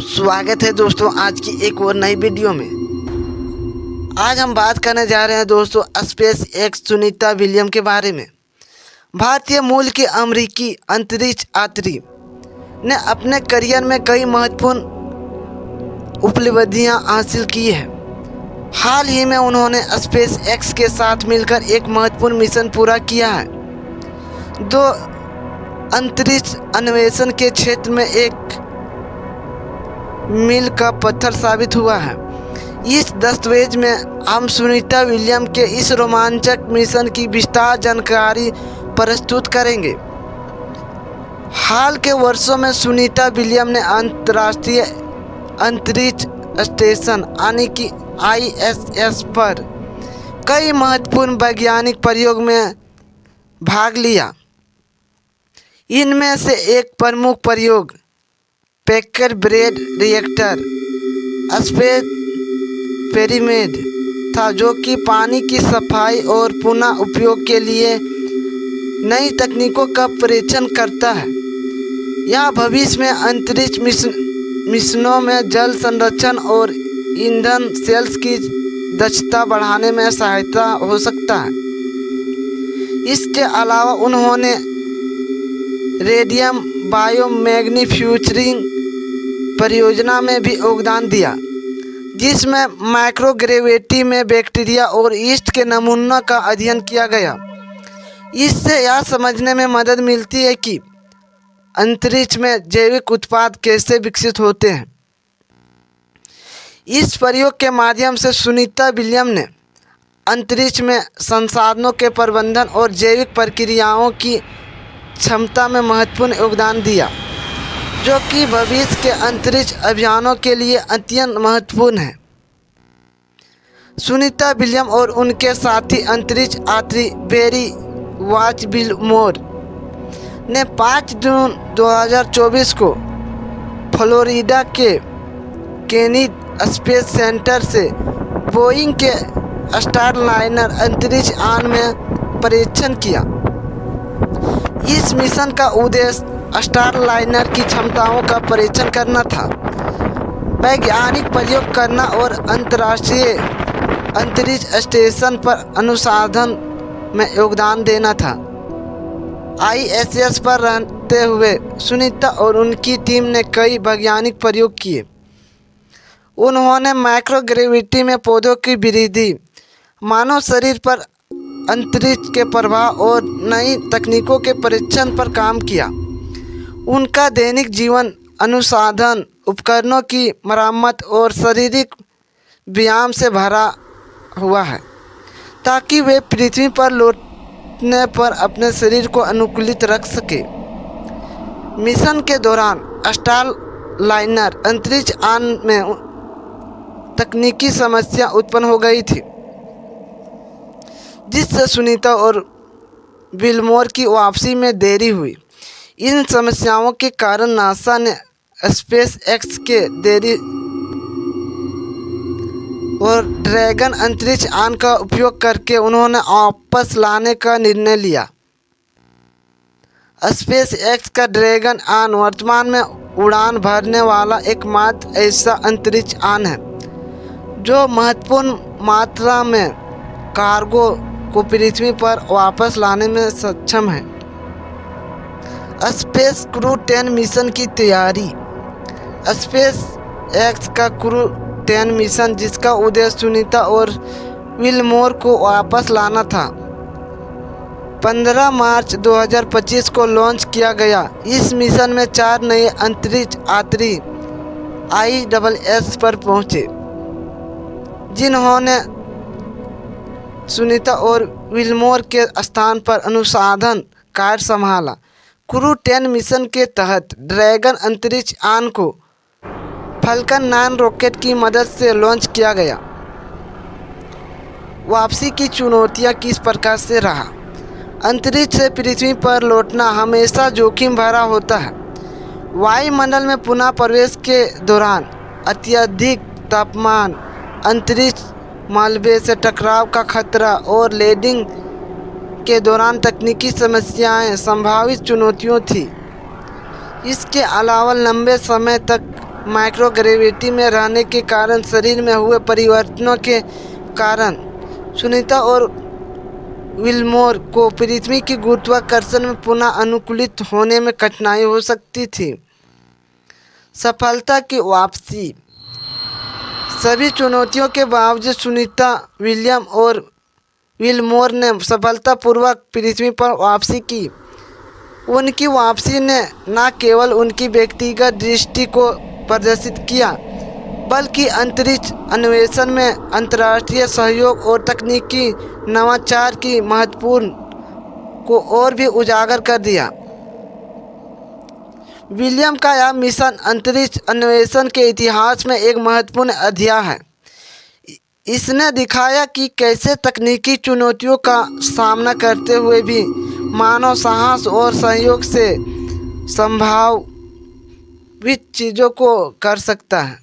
स्वागत है दोस्तों आज की एक और नई वीडियो में। आज हम बात करने जा रहे हैं दोस्तों स्पेस एक्स सुनीता विलियम के बारे में। भारतीय मूल की अमेरिकी अंतरिक्ष यात्री ने अपने करियर में कई महत्वपूर्ण उपलब्धियां हासिल की हैं। हाल ही में उन्होंने स्पेस एक्स के साथ मिलकर एक महत्वपूर्ण मिशन पूरा किया है, जो अंतरिक्ष अन्वेषण के क्षेत्र में एक मील का पत्थर साबित हुआ है। इस दस्तावेज में हम सुनीता विलियम के इस रोमांचक मिशन की विस्तार जानकारी प्रस्तुत करेंगे। हाल के वर्षों में सुनीता विलियम ने अंतर्राष्ट्रीय अंतरिक्ष स्टेशन यानी कि ISS पर कई महत्वपूर्ण वैज्ञानिक प्रयोग में भाग लिया। इनमें से एक प्रमुख प्रयोग पैकर ब्रेड रिएक्टर स्पेस पिरामिड था, जो कि पानी की सफाई और पुनः उपयोग के लिए नई तकनीकों का परीक्षण करता है। यह भविष्य में अंतरिक्ष मिशनों में जल संरक्षण और ईंधन सेल्स की दक्षता बढ़ाने में सहायता हो सकता है। इसके अलावा उन्होंने रेडियम बायोमैग्नीफैक्चरिंग परियोजना में भी योगदान दिया, जिसमें माइक्रोग्रेविटी में बैक्टीरिया और यीस्ट के नमूनों का अध्ययन किया गया। इससे यह समझने में मदद मिलती है कि अंतरिक्ष में जैविक उत्पाद कैसे विकसित होते हैं। इस प्रयोग के माध्यम से सुनीता विलियम ने अंतरिक्ष में संसाधनों के प्रबंधन और जैविक प्रक्रियाओं की क्षमता में महत्वपूर्ण योगदान दिया, जो कि भविष्य के अंतरिक्ष अभियानों के लिए अत्यंत महत्वपूर्ण है। सुनीता विलियम और उनके साथी अंतरिक्ष यात्री बेरी वाच-विलमोर ने 5 जून 2024 को फ्लोरिडा के केनेडी स्पेस सेंटर से बोइंग के स्टारलाइनर अंतरिक्ष यान में परीक्षण किया। इस मिशन का उद्देश्य स्टारलाइनर की क्षमताओं का परीक्षण करना था, वैज्ञानिक प्रयोग करना और अंतर्राष्ट्रीय अंतरिक्ष स्टेशन पर अनुसंधान में योगदान देना था। ISS पर रहते हुए सुनीता और उनकी टीम ने कई वैज्ञानिक प्रयोग किए। उन्होंने माइक्रोग्रेविटी में पौधों की वृद्धि, मानव शरीर पर अंतरिक्ष के प्रभाव और नई तकनीकों के परीक्षण पर काम किया। उनका दैनिक जीवन अनुसंधान, उपकरणों की मरम्मत और शारीरिक व्यायाम से भरा हुआ है, ताकि वे पृथ्वी पर लौटने पर अपने शरीर को अनुकूलित रख सके। मिशन के दौरान स्टारलाइनर अंतरिक्ष यान में तकनीकी समस्या उत्पन्न हो गई थी, जिससे सुनीता और विलमोर की वापसी में देरी हुई। इन समस्याओं के कारण नासा ने स्पेस एक्स के देरी और ड्रैगन अंतरिक्ष यान का उपयोग करके उन्होंने वापस लाने का निर्णय लिया। स्पेस एक्स का ड्रैगन यान वर्तमान में उड़ान भरने वाला एकमात्र ऐसा अंतरिक्ष यान है जो महत्वपूर्ण मात्रा में कार्गो को पृथ्वी पर वापस लाने में सक्षम है। स्पेस क्रू 10 मिशन की तैयारी। स्पेस एक्स का क्रू 10 मिशन, जिसका उद्देश्य सुनीता और विलमोर को वापस लाना था, 15 मार्च 2025 को लॉन्च किया गया। इस मिशन में 4 नए अंतरिक्ष यात्री ISS पर पहुंचे, जिन्होंने सुनीता और विलमोर के स्थान पर अनुसंधान कार्य संभाला। क्रू 10 मिशन के तहत ड्रैगन अंतरिक्ष यान को फाल्कन 9 रॉकेट की मदद से लॉन्च किया गया। वापसी की चुनौतियां किस प्रकार से रहा। अंतरिक्ष से पृथ्वी पर लौटना हमेशा जोखिम भरा होता है। वायुमंडल में पुनः प्रवेश के दौरान अत्यधिक तापमान, अंतरिक्ष मलबे से टकराव का खतरा और लैंडिंग के दौरान तकनीकी समस्याएं संभावित चुनौतियां थीं। इसके अलावा लंबे समय तक माइक्रोग्रेविटी में रहने के कारण शरीर में हुए परिवर्तनों के कारण सुनीता और विल्मोर को पृथ्वी की गुरुत्वाकर्षण में पुनः अनुकूलित होने में कठिनाई हो सकती थी। सफलता की वापसी। सभी चुनौतियों के बावजूद सुनीता, विलियम और विल्मोर ने सफलतापूर्वक पृथ्वी पर वापसी की। उनकी वापसी ने न केवल उनकी व्यक्तिगत दृष्टि को प्रदर्शित किया, बल्कि अंतरिक्ष अन्वेषण में अंतर्राष्ट्रीय सहयोग और तकनीकी नवाचार की महत्वपूर्ण को और भी उजागर कर दिया। विलियम का यह मिशन अंतरिक्ष अन्वेषण के इतिहास में एक महत्वपूर्ण अध्याय है। इसने दिखाया कि कैसे तकनीकी चुनौतियों का सामना करते हुए भी मानव साहस और सहयोग से संभावित चीज़ों को कर सकता है।